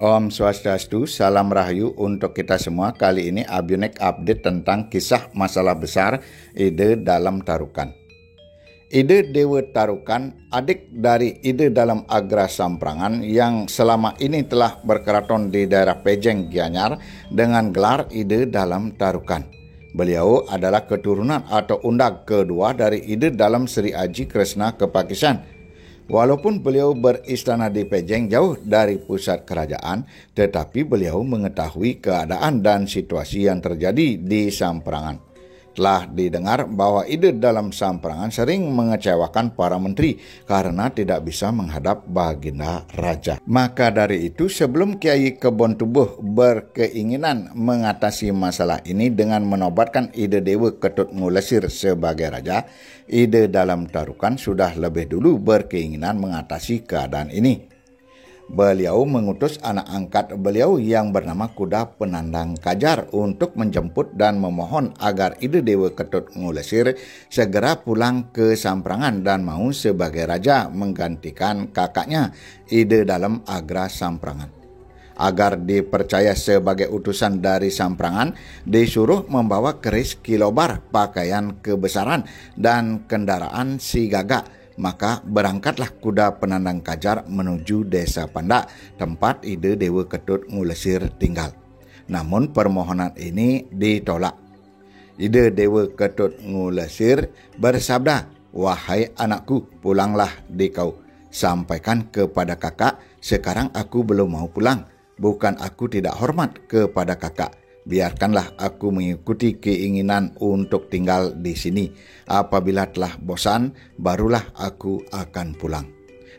Om Swastiastu, salam rahayu untuk kita semua. Kali ini Abiunek update tentang kisah masalah besar Ide dalam Tarukan. Ide Dewa Tarukan, adik dari Ide dalam Agra Samprangan yang selama ini telah berkeraton di daerah Pejeng, Gianyar dengan gelar Ide dalam Tarukan. Beliau adalah keturunan atau undak kedua dari Ide dalam Sri Aji Kresna Kepakisan. Walaupun beliau beristana di Pejeng jauh dari pusat kerajaan, tetapi beliau mengetahui keadaan dan situasi yang terjadi di Samprangan. Telah didengar bahwa Ide dalam Samprangan sering mengecewakan para menteri karena tidak bisa menghadap baginda raja. Maka dari itu, sebelum Kiai Kebon Tubuh berkeinginan mengatasi masalah ini dengan menobatkan Ide Dewa Ketut Ngulesir sebagai raja, Ide dalam Tarukan sudah lebih dulu berkeinginan mengatasi keadaan ini. Beliau mengutus anak angkat beliau yang bernama Kuda Penandang Kajar untuk menjemput dan memohon agar Ide Dewa Ketut Ngulesir segera pulang ke Samprangan dan mau sebagai raja menggantikan kakaknya Ide dalam Agra Samprangan. Agar dipercaya sebagai utusan dari Samprangan, disuruh membawa keris kilobar, pakaian kebesaran, dan kendaraan si gagak. Maka berangkatlah Kuda Penandang Kajar menuju desa Pandak, tempat Ide Dewa Ketut Ngulesir tinggal. Namun permohonan ini ditolak. Ide Dewa Ketut Ngulesir bersabda, "Wahai anakku, pulanglah dikau. Sampaikan kepada kakak, sekarang aku belum mau pulang. Bukan aku tidak hormat kepada kakak. Biarkanlah aku mengikuti keinginan untuk tinggal di sini. Apabila telah bosan, barulah aku akan pulang."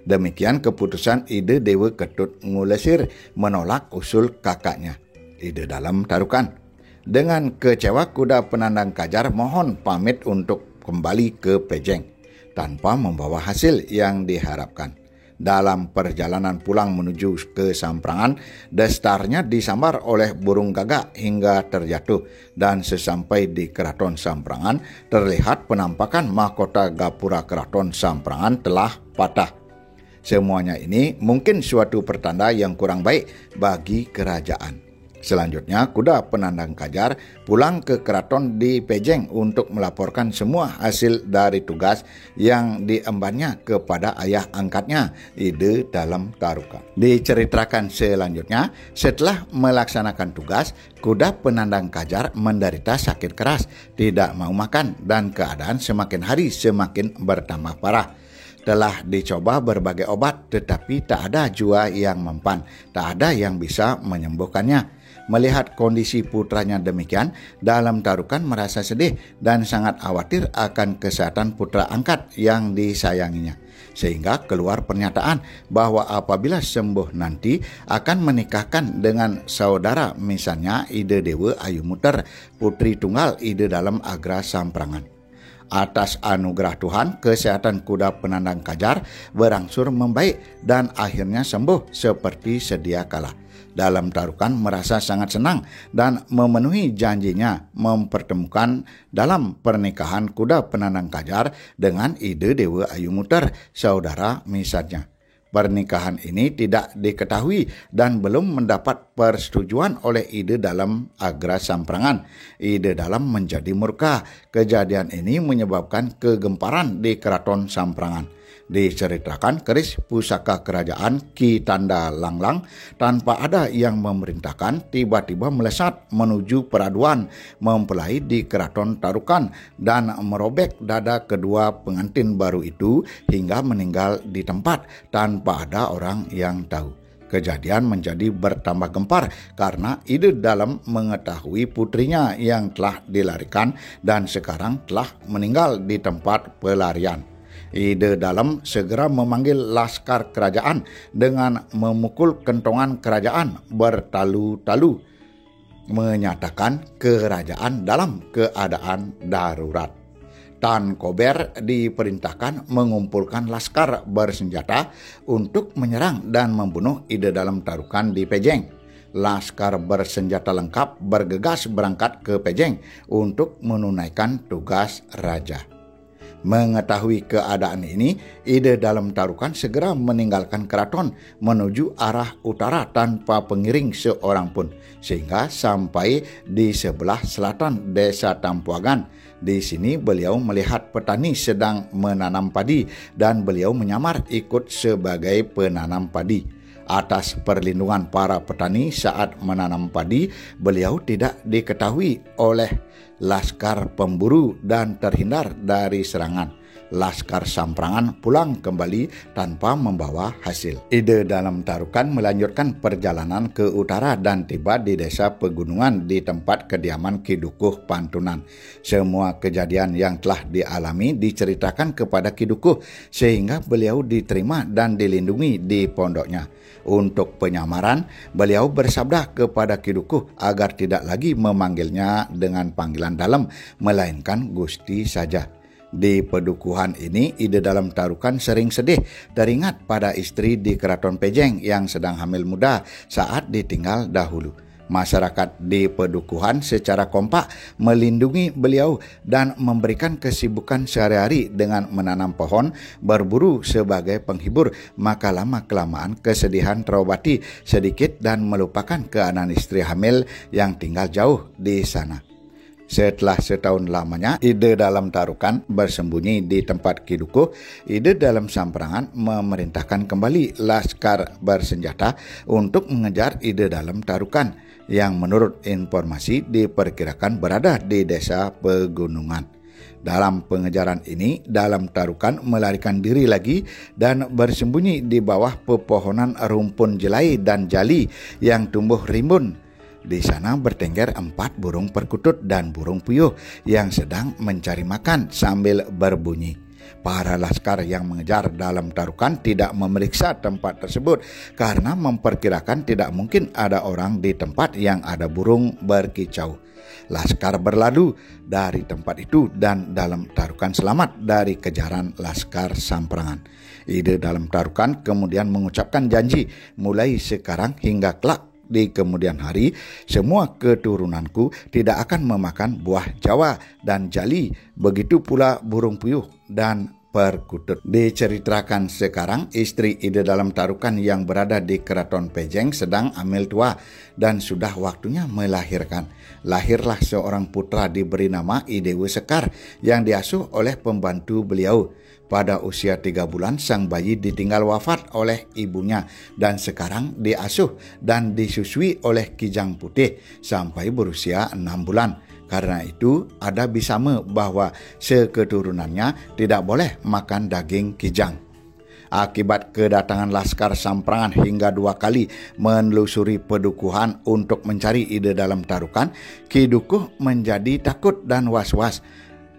Demikian keputusan Ide Dewa Ketut Ngulesir menolak usul kakaknya, Ide dalam Tarukan. Dengan kecewa, Kuda Penandang Kajar mohon pamit untuk kembali ke Pejeng tanpa membawa hasil yang diharapkan. Dalam perjalanan pulang menuju ke Samprangan, destarnya disambar oleh burung gagak hingga terjatuh, dan sesampai di Keraton Samprangan terlihat penampakan mahkota gapura Keraton Samprangan telah patah. Semuanya ini mungkin suatu pertanda yang kurang baik bagi kerajaan. Selanjutnya, Kuda Penandang Kajar pulang ke keraton di Pejeng untuk melaporkan semua hasil dari tugas yang diembannya kepada ayah angkatnya, Ide dalam Tarukan. Diceritakan selanjutnya, setelah melaksanakan tugas, Kuda Penandang Kajar menderita sakit keras, tidak mau makan, dan keadaan semakin hari semakin bertambah parah. Telah dicoba berbagai obat, tetapi tak ada jua yang mempan, tak ada yang bisa menyembuhkannya. Melihat kondisi putranya demikian, dalam Tarukan merasa sedih dan sangat khawatir akan kesehatan putra angkat yang disayanginya. Sehingga keluar pernyataan bahwa apabila sembuh nanti akan menikahkan dengan saudara misalnya Ide Dewa Ayumuter, putri tunggal Ide dalam Agra Samprangan. Atas anugerah Tuhan, kesehatan Kuda Penandang Kajar berangsur membaik dan akhirnya sembuh seperti sedia kala. Dalam Tarukan merasa sangat senang dan memenuhi janjinya mempertemukan dalam pernikahan Kuda Penandang Kajar dengan Ide Dewa Ayumuter, saudara misalnya. Pernikahan ini tidak diketahui dan belum mendapat persetujuan oleh Ide dalam Agra Samprangan. Ide dalam menjadi murka. Kejadian ini menyebabkan kegemparan di Keraton Samprangan. Diceritakan keris pusaka kerajaan Ki Tanda Langlang tanpa ada yang memerintahkan tiba-tiba melesat menuju peraduan mempelai di Keraton Tarukan dan merobek dada kedua pengantin baru itu hingga meninggal di tempat tanpa ada orang yang tahu. Kejadian menjadi bertambah gempar karena Ide dalam mengetahui putrinya yang telah dilarikan dan sekarang telah meninggal di tempat pelarian. Ide dalam segera memanggil laskar kerajaan dengan memukul kentongan kerajaan bertalu-talu, menyatakan kerajaan dalam keadaan darurat. Tan Kober diperintahkan mengumpulkan laskar bersenjata untuk menyerang dan membunuh Ide dalam Tarukan di Pejeng. Laskar bersenjata lengkap bergegas berangkat ke Pejeng untuk menunaikan tugas raja. Mengetahui keadaan ini, Ide Dalam Tarukan segera meninggalkan keraton menuju arah utara tanpa pengiring seorang pun, sehingga sampai di sebelah selatan desa Tampuagan. Di sini beliau melihat petani sedang menanam padi dan beliau menyamar ikut sebagai penanam padi. Atas perlindungan para petani saat menanam padi, beliau tidak diketahui oleh laskar pemburu dan terhindar dari serangan. Laskar Samprangan pulang kembali tanpa membawa hasil. Ide Dalam Tarukan melanjutkan perjalanan ke utara dan tiba di desa pegunungan di tempat kediaman Ki Dukuh Pantunan. Semua kejadian yang telah dialami diceritakan kepada Ki Dukuh sehingga beliau diterima dan dilindungi di pondoknya. Untuk penyamaran, beliau bersabda kepada Ki Dukuh agar tidak lagi memanggilnya dengan panggilan dalam, melainkan Gusti saja. Di pedukuhan ini, Ide Dalam Tarukan sering sedih teringat pada istri di Keraton Pejeng yang sedang hamil muda saat ditinggal dahulu. Masyarakat di pedukuhan secara kompak melindungi beliau dan memberikan kesibukan sehari-hari dengan menanam pohon, berburu sebagai penghibur, maka lama-kelamaan kesedihan terobati sedikit dan melupakan keadaan istri hamil yang tinggal jauh di sana. Setelah setahun lamanya Ide Dalam Tarukan bersembunyi di tempat Ki Dukuh, Ide Dalam Samprangan memerintahkan kembali laskar bersenjata untuk mengejar Ide Dalam Tarukan yang menurut informasi diperkirakan berada di desa pegunungan. Dalam pengejaran ini, Dalam Tarukan melarikan diri lagi dan bersembunyi di bawah pepohonan rumpun jelai dan jali yang tumbuh rimbun. Di sana bertengger 4 burung perkutut dan burung puyuh yang sedang mencari makan sambil berbunyi. Para laskar yang mengejar Dalam Tarukan tidak memeriksa tempat tersebut karena memperkirakan tidak mungkin ada orang di tempat yang ada burung berkicau. Laskar berlalu dari tempat itu dan Dalam Tarukan selamat dari kejaran laskar Samprangan. Ide Dalam Tarukan kemudian mengucapkan janji, mulai sekarang hingga kelak di kemudian hari, semua keturunanku tidak akan memakan buah Jawa dan jali, begitu pula burung puyuh dan perkutut. Diceritakan sekarang, istri Ide Dalam Tarukan yang berada di Keraton Pejeng sedang hamil tua dan sudah waktunya melahirkan. Lahirlah seorang putra diberi nama Idewe Sekar yang diasuh oleh pembantu beliau. Pada usia 3 bulan sang bayi ditinggal wafat oleh ibunya dan sekarang diasuh dan disusui oleh Kijang Putih sampai berusia 6 bulan. Karena itu ada bisame bahwa seketurunannya tidak boleh makan daging kijang. Akibat kedatangan laskar Samprangan hingga 2 kali menelusuri pedukuhan untuk mencari Ide Dalam Tarukan, Ki Dukuh menjadi takut dan was-was,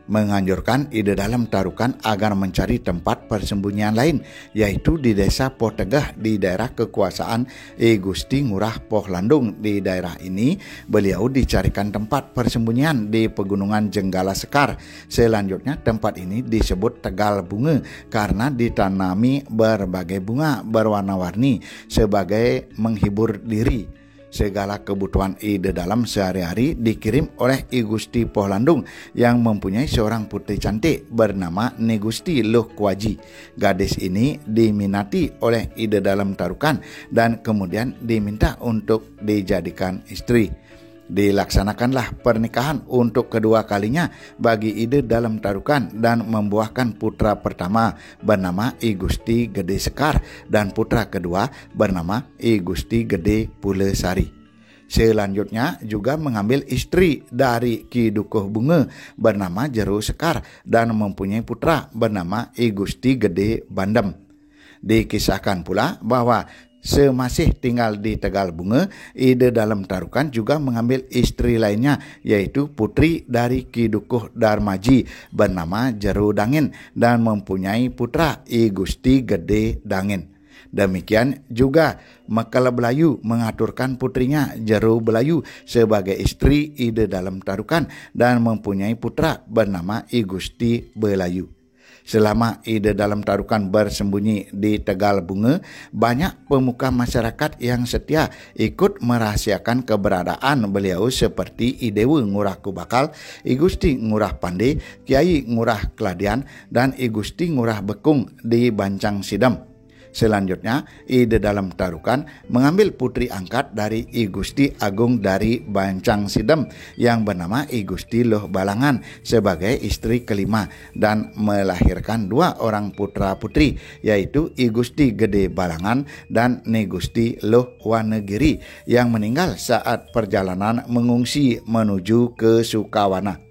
menganjurkan Ide Dalam Tarukan agar mencari tempat persembunyian lain, yaitu di desa Potegah di daerah kekuasaan Gusti Ngurah Pohlandung. Di daerah ini beliau dicarikan tempat persembunyian di pegunungan Jenggala Sekar. Selanjutnya tempat ini disebut Tegal Bunga karena ditanami berbagai bunga berwarna-warni sebagai menghibur diri. Segala kebutuhan Ide Dalam sehari-hari dikirim oleh I Gusti Pohlandung yang mempunyai seorang putri cantik bernama Ni Gusti Luh Kuaji. Gadis ini diminati oleh Ide Dalam Tarukan dan kemudian diminta untuk dijadikan istri. Dilaksanakanlah pernikahan untuk kedua kalinya bagi Ide Dalam Tarukan dan membuahkan putra pertama bernama I Gusti Gede Sekar dan putra kedua bernama I Gusti Gede Pulesari. Selanjutnya juga mengambil istri dari Ki Dukuh Bunga bernama Jeru Sekar dan mempunyai putra bernama I Gusti Gede Bandem. Dikisahkan pula bahwa semasih tinggal di Tegal Bunga, Ide Dalam Tarukan juga mengambil istri lainnya, yaitu putri dari Ki Dukuh Darmaji bernama Jeru Dangin dan mempunyai putra I Gusti Gede Dangin. Demikian juga Mekal Belayu mengaturkan putrinya Jeru Belayu sebagai istri Ide Dalam Tarukan dan mempunyai putra bernama I Gusti Belayu. Selama Ide Dalam Tarukan bersembunyi di Tegal Bunga, banyak pemuka masyarakat yang setia ikut merahasiakan keberadaan beliau seperti I Dewa Ngurah Kubakal, I Gusti Ngurah Pande, Kiai Ngurah Keladian, dan I Gusti Ngurah Bekung di Bancang Sidem. Selanjutnya, Ide Dalam Tarukan mengambil putri angkat dari I Gusti Agung dari Bancang Sidem yang bernama I Gusti Loh Balangan sebagai istri kelima dan melahirkan 2 orang putra-putri, yaitu I Gusti Gede Balangan dan Ni Gusti Loh Wanegiri yang meninggal saat perjalanan mengungsi menuju ke Sukawana.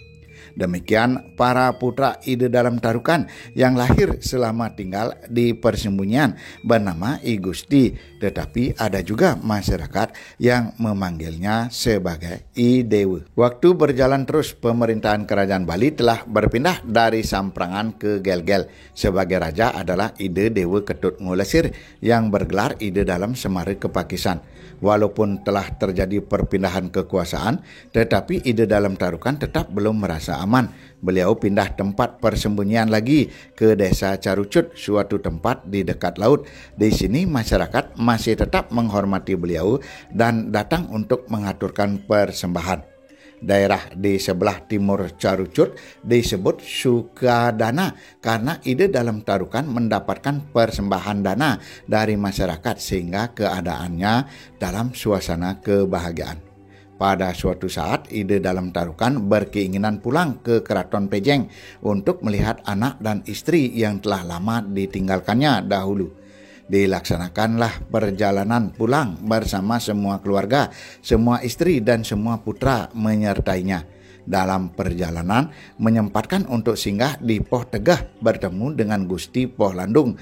Demikian para putra Ide Dalam Tarukan yang lahir selama tinggal di persembunyian bernama I Gusti, tetapi ada juga masyarakat yang memanggilnya sebagai I Dewa. Waktu berjalan terus, pemerintahan kerajaan Bali telah berpindah dari Samprangan ke Gel-Gel. Sebagai raja adalah Ide Dewa Ketut Ngulesir yang bergelar Ide Dalam Semari Kepakisan. Walaupun telah terjadi perpindahan kekuasaan, tetapi Ide Dalam Tarukan tetap belum merasa aman. Beliau pindah tempat persembunyian lagi ke desa Carucut, suatu tempat di dekat laut. Di sini masyarakat masih tetap menghormati beliau dan datang untuk mengaturkan persembahan. Daerah di sebelah timur Carucut disebut Sukadana karena Ide Dalam Tarukan mendapatkan persembahan dana dari masyarakat sehingga keadaannya dalam suasana kebahagiaan. Pada suatu saat, Ide Dalam Tarukan berkeinginan pulang ke Keraton Pejeng untuk melihat anak dan istri yang telah lama ditinggalkannya dahulu. Dilaksanakanlah perjalanan pulang bersama semua keluarga, semua istri dan semua putra menyertainya. Dalam perjalanan menyempatkan untuk singgah di Poh Tegah bertemu dengan Gusti Poh Landung.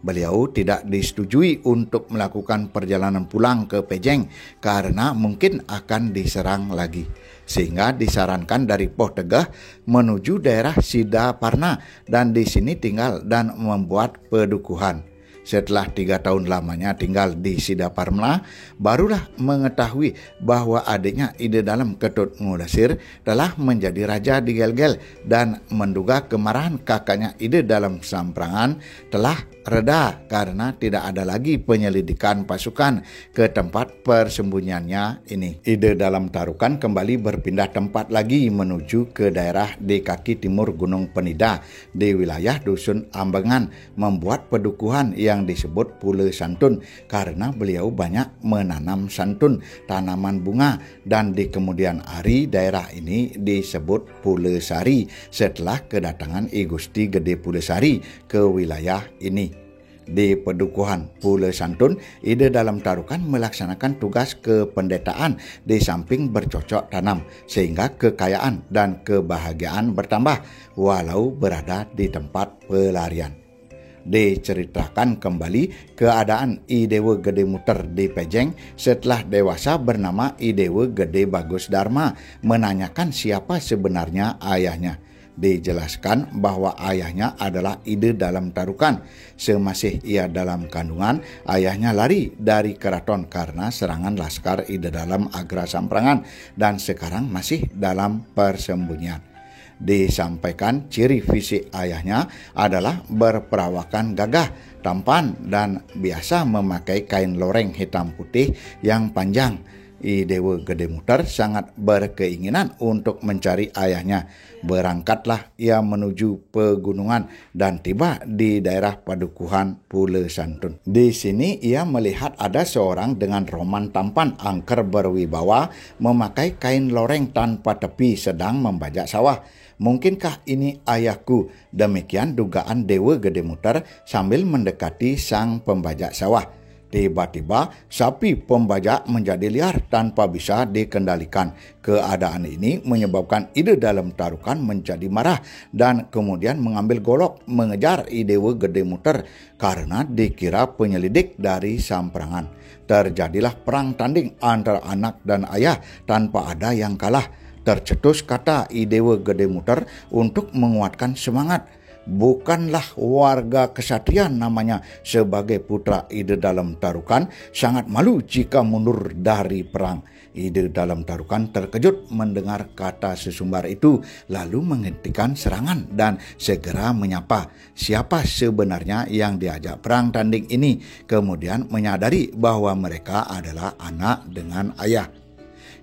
Beliau tidak disetujui untuk melakukan perjalanan pulang ke Pejeng karena mungkin akan diserang lagi. Sehingga disarankan dari Poh Tegah menuju daerah Sidaparna dan di sini tinggal dan membuat pedukuhan. Setelah 3 tahun lamanya tinggal di Sidaparna, barulah mengetahui bahwa adiknya Ide Dalam Ketut Ngulesir telah menjadi raja di Gel-Gel dan menduga kemarahan kakaknya Ide Dalam Samprangan telah reda karena tidak ada lagi penyelidikan pasukan ke tempat persembunyiannya ini. Ide Dalam Tarukan kembali berpindah tempat lagi menuju ke daerah di kaki timur Gunung Penida di wilayah Dusun Ambengan, membuat pedukuhan yang disebut Pule Santun karena beliau banyak menanam santun, tanaman bunga, dan di kemudian hari daerah ini disebut Pule Sari setelah kedatangan I Gusti Gede Pule Sari ke wilayah ini. Di pedukuhan Pule Santun, Ide Dalam Tarukan melaksanakan tugas kependetaan di samping bercocok tanam sehingga kekayaan dan kebahagiaan bertambah walau berada di tempat pelarian. Diceritakan kembali keadaan I Dewa Gede Muter di Pejeng setelah dewasa bernama I Dewa Gede Bagus Dharma menanyakan siapa sebenarnya ayahnya. Dijelaskan bahwa ayahnya adalah Ide Dalam Tarukan. Semasih ia dalam kandungan, ayahnya lari dari keraton karena serangan laskar Ide Dalam Agra Samprangan dan sekarang masih dalam persembunyian. Disampaikan ciri fisik ayahnya adalah berperawakan gagah, tampan, dan biasa memakai kain loreng hitam putih yang panjang. I Dewa Gede Muter sangat berkeinginan untuk mencari ayahnya. Berangkatlah ia menuju pegunungan dan tiba di daerah padukuhan Pule Santun. Di sini ia melihat ada seorang dengan roman tampan, angker berwibawa, memakai kain loreng tanpa tepi sedang membajak sawah. Mungkinkah ini ayahku? Demikian dugaan Dewa Gede Muter sambil mendekati sang pembajak sawah. Tiba-tiba sapi pembajak menjadi liar tanpa bisa dikendalikan. Keadaan ini menyebabkan Ide Dalam Tarukan menjadi marah dan kemudian mengambil golok mengejar I Dewa Gede Muter karena dikira penyelidik dari Samprangan. Terjadilah perang tanding antara anak dan ayah tanpa ada yang kalah. Tercetus kata I Dewa Gede Muter untuk menguatkan semangat. bukanlah warga kesatria namanya sebagai putra Ide Dalam Tarukan, sangat malu jika mundur dari perang. Ide Dalam Tarukan terkejut mendengar kata sesumbar itu, lalu menghentikan serangan dan segera menyapa siapa sebenarnya yang diajak perang tanding ini. Kemudian menyadari bahwa mereka adalah anak dengan ayah.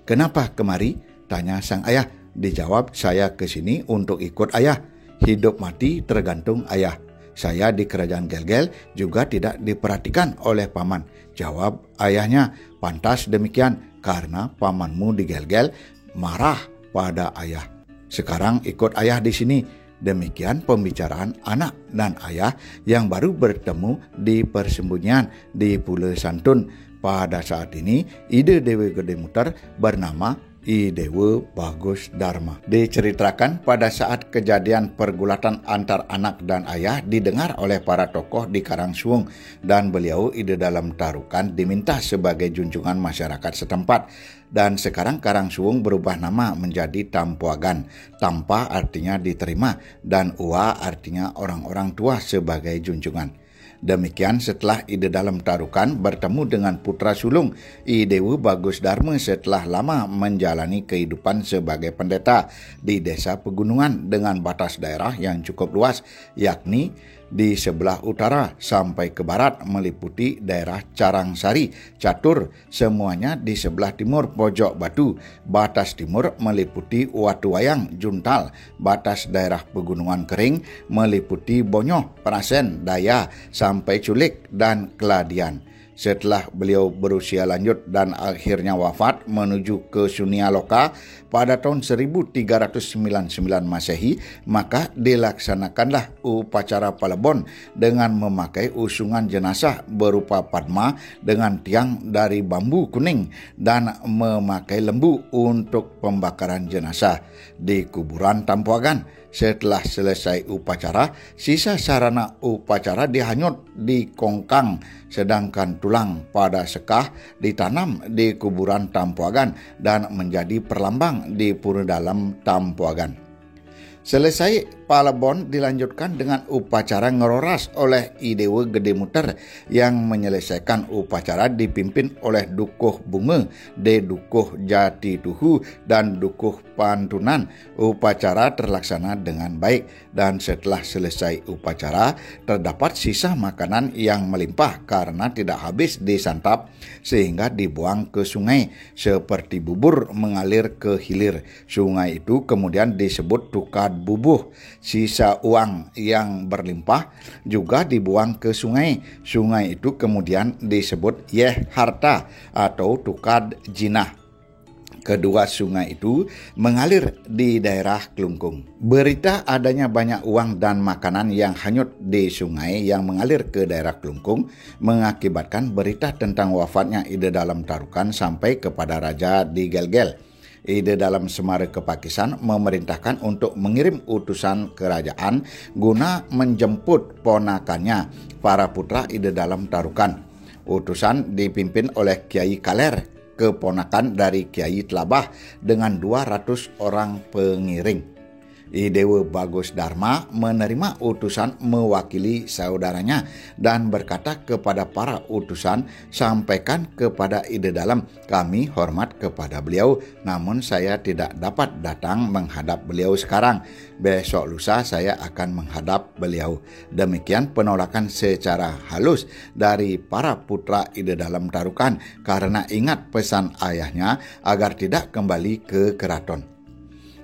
"Kenapa kemari?" tanya sang ayah. Dijawab, "Saya ke sini untuk ikut ayah. Hidup mati tergantung ayah. Saya di kerajaan Gelgel juga tidak diperhatikan oleh paman." Jawab ayahnya, "Pantas demikian, karena pamanmu di Gelgel marah pada ayah. Sekarang ikut ayah di sini." Demikian pembicaraan anak dan ayah yang baru bertemu di persembunyian di Pulau Santun. Pada saat ini, Ide Dewi Gede Muter bernama I Dewa Bagus Dharma. Diceritakan pada saat kejadian pergulatan antar anak dan ayah didengar oleh para tokoh di Karangsuwung, dan beliau Ide Dalam Tarukan diminta sebagai junjungan masyarakat setempat. Dan sekarang Karangsuwung berubah nama menjadi Tampuagan. Tampa artinya diterima dan Ua artinya orang-orang tua sebagai junjungan. Demikian setelah Ide Dalam Tarukan bertemu dengan putra sulung I Dewa Bagus Dharma setelah lama menjalani kehidupan sebagai pendeta di desa pegunungan dengan batas daerah yang cukup luas, yakni di sebelah utara sampai ke barat meliputi daerah Carangsari, Catur, semuanya di sebelah timur Pojok Batu. Batas timur meliputi Watu Wayang, Juntal. Batas daerah pegunungan kering meliputi Bonyoh, Perasen, Daya, sampai Culik dan Keladian. Setelah beliau berusia lanjut dan akhirnya wafat menuju ke Sunia Loka pada tahun 1399 Masehi, maka dilaksanakanlah upacara Palebon dengan memakai usungan jenazah berupa padma dengan tiang dari bambu kuning dan memakai lembu untuk pembakaran jenazah di kuburan Tampuagan. Setelah selesai upacara, sisa sarana upacara dihanyut di kongkang, sedangkan tulang pada sekah ditanam di kuburan Tampuagan dan menjadi perlambang di pura dalam Tampuagan. Selesai Palebon dilanjutkan dengan upacara ngeroras oleh I Dewa Gede Muter yang menyelesaikan upacara dipimpin oleh Dukuh Bunga, De Dukuh Jati Tuhu, dan Dukuh Pantunan. Upacara terlaksana dengan baik dan setelah selesai upacara terdapat sisa makanan yang melimpah karena tidak habis disantap sehingga dibuang ke sungai seperti bubur mengalir ke hilir. Sungai itu kemudian disebut Tukad Bubuh. Sisa uang yang berlimpah juga dibuang ke sungai. Sungai itu kemudian disebut Yeh Harta atau Tukad Jinah. Kedua sungai itu mengalir di daerah Klungkung. Berita adanya banyak uang dan makanan yang hanyut di sungai yang mengalir ke daerah Klungkung mengakibatkan berita tentang wafatnya Ide Dalam Tarukan sampai kepada Raja di Gelgel. Ide Dalam Semara Kepakisan memerintahkan untuk mengirim utusan kerajaan guna menjemput ponakannya, para putra Ide Dalam Tarukan. Utusan dipimpin oleh Kiai Kaler, keponakan dari Kiai Telabah, dengan 200 orang pengiring. I Dewa Bagus Dharma menerima utusan mewakili saudaranya dan berkata kepada para utusan, "Sampaikan kepada Ide Dalam, kami hormat kepada beliau, namun saya tidak dapat datang menghadap beliau sekarang. Besok lusa saya akan menghadap beliau." Demikian penolakan secara halus dari para putra Ide Dalam Tarukan karena ingat pesan ayahnya agar tidak kembali ke keraton.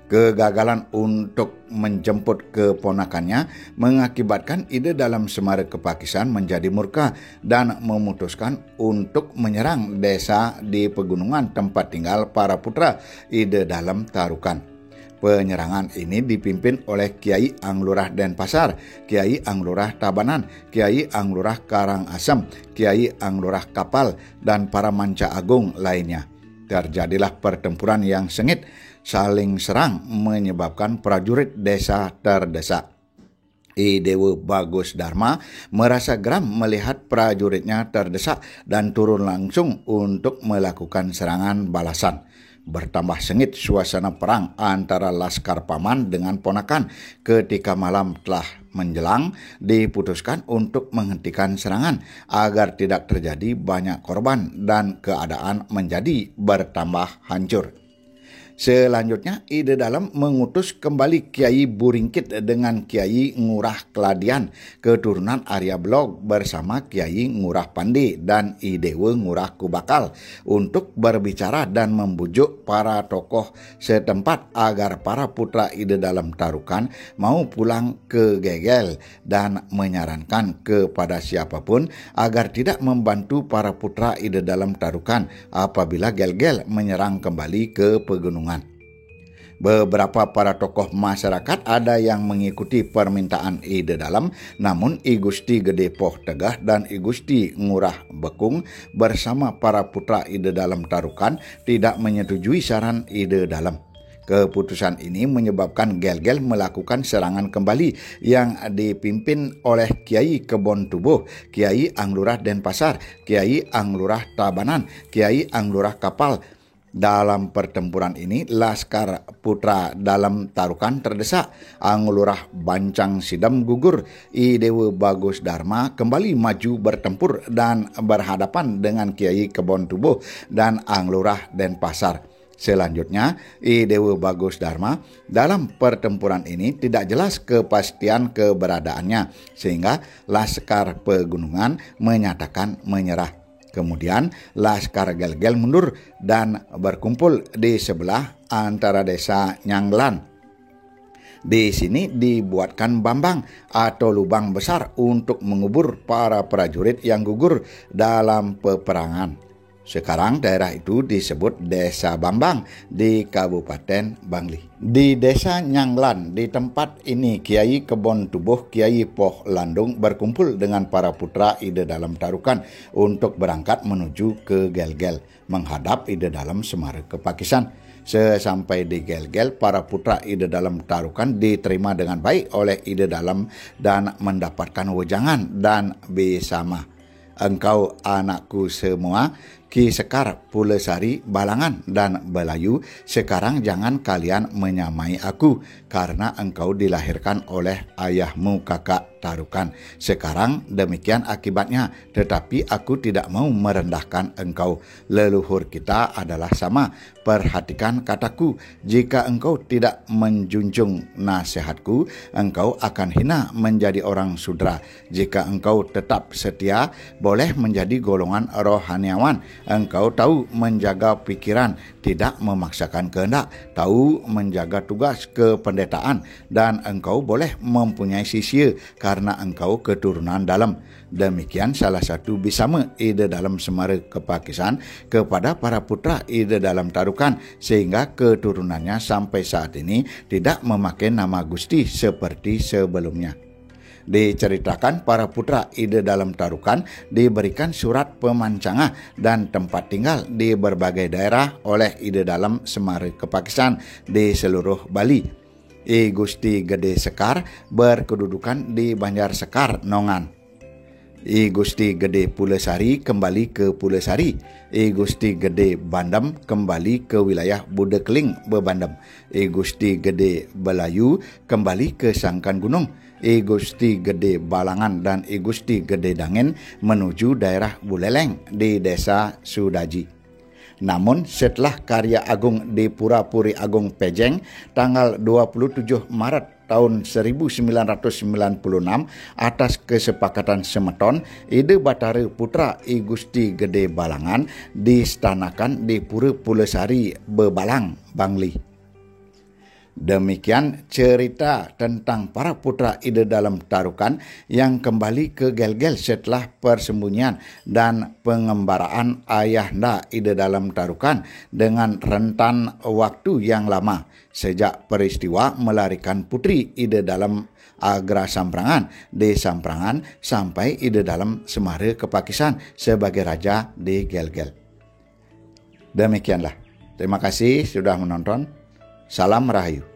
Kegagalan untuk menjemput keponakannya mengakibatkan Ide Dalam Semara Kepakisan menjadi murka dan memutuskan untuk menyerang desa di pegunungan tempat tinggal para putra Ide Dalam Tarukan. Penyerangan ini dipimpin oleh Kiai Anglurah Denpasar, Kiai Anglurah Tabanan, Kiai Anglurah Karangasem, Kiai Anglurah Kapal, dan para manca agung lainnya. Terjadilah pertempuran yang sengit, saling serang menyebabkan prajurit desa terdesak. I Dewa Bagus Dharma merasa geram melihat prajuritnya terdesak dan turun langsung untuk melakukan serangan balasan. Bertambah sengit suasana perang antara laskar paman dengan ponakan ketika malam telah menjelang diputuskan untuk menghentikan serangan agar tidak terjadi banyak korban dan keadaan menjadi bertambah hancur. Selanjutnya, ide dalam mengutus kembali Kiai Buringkit dengan Kiai Ngurah Keladian, keturunan Arya Blog bersama Kiai Ngurah Pandi dan Idewe Ngurah Kubakal untuk berbicara dan membujuk para tokoh setempat agar para putra ide dalam Tarukan mau pulang ke Gegel dan menyarankan kepada siapapun agar tidak membantu para putra ide dalam Tarukan apabila Gel-Gel menyerang kembali ke pegunungan. Beberapa para tokoh masyarakat ada yang mengikuti permintaan ide dalam, namun I Gusti Gede Poh Tegah dan I Gusti Ngurah Bekung bersama para putra ide dalam Tarukan tidak menyetujui saran ide dalam. Keputusan ini menyebabkan Gel-Gel melakukan serangan kembali yang dipimpin oleh Kiai Kebon Tubuh, Kiai Anglurah Denpasar, Kiai Anglurah Tabanan, Kiai Anglurah Kapal. Dalam pertempuran ini, Laskar Putra dalam Tarukan terdesak. Anglurah Bancang Sidam gugur. I Dewa Bagus Dharma kembali maju bertempur dan berhadapan dengan Kiai Kebon Tubuh dan Anglurah Denpasar. Selanjutnya, I Dewa Bagus Dharma dalam pertempuran ini tidak jelas kepastian keberadaannya, sehingga Laskar Pegunungan menyatakan menyerah. Kemudian Laskar Gel-Gel mundur dan berkumpul di sebelah antara desa Nyanglan. Di sini dibuatkan bambang atau lubang besar untuk mengubur para prajurit yang gugur dalam peperangan. Sekarang daerah itu disebut Desa Bambang di Kabupaten Bangli. Di Desa Nyanglan, di tempat ini Kiai Kebon Tubuh, Kiai Poh Landung berkumpul dengan para putra ide dalam Tarukan untuk berangkat menuju ke Gel-Gel menghadap ide dalam Semara Kepakisan. Sesampai di Gel-Gel, para putra ide dalam Tarukan diterima dengan baik oleh ide dalam dan mendapatkan wejangan dan bersama. Engkau anakku semua, Ki Sekar, Pulesari, Balangan, dan Belayu, sekarang jangan kalian menyamai aku, karena engkau dilahirkan oleh ayahmu kakak Tarukan. Sekarang demikian akibatnya, tetapi aku tidak mau merendahkan engkau. Leluhur kita adalah sama. Perhatikan kataku, jika engkau tidak menjunjung nasihatku, engkau akan hina menjadi orang sudra. Jika engkau tetap setia, boleh menjadi golongan rohaniawan. Engkau tahu menjaga pikiran, tidak memaksakan kehendak, tahu menjaga tugas kependetaan, dan engkau boleh mempunyai sisya karena engkau keturunan dalam. Demikian salah satu bisama ide dalam Semara Kepakisan kepada para putra ide dalam Tarukan, sehingga keturunannya sampai saat ini tidak memakai nama Gusti seperti sebelumnya. Diceritakan para putra ide dalam Tarukan diberikan surat pemancangan dan tempat tinggal di berbagai daerah oleh ide dalam Semara Kepakisan di seluruh Bali. I Gusti Gede Sekar berkedudukan di Banjar Sekar, Nongan. I Gusti Gede Pulesari kembali ke Pulesari. I Gusti Gede Bandam kembali ke wilayah Budekeling, Bebandem. I Gusti Gede Belayu kembali ke Sangkan Gunung. I Gusti Gede Balangan dan I Gusti Gede Dangen menuju daerah Buleleng di desa Sudaji. Namun setelah karya agung di Pura Puri Agung Pejeng tanggal 27 Maret tahun 1996 atas kesepakatan semeton, ide Batara Putra I Gusti Gede Balangan distanakan di Pura Pulesari Bebalang, Bangli. Demikian cerita tentang para putra ide dalam Tarukan yang kembali ke Gel-Gel setelah persembunyian dan pengembaraan ayahanda ide dalam Tarukan dengan rentan waktu yang lama sejak peristiwa melarikan putri ide dalam Agra Samprangan di Samprangan sampai ide dalam Semara Kepakisan sebagai raja di Gel-Gel. Demikianlah. Terima kasih sudah menonton. Salam Rahayu.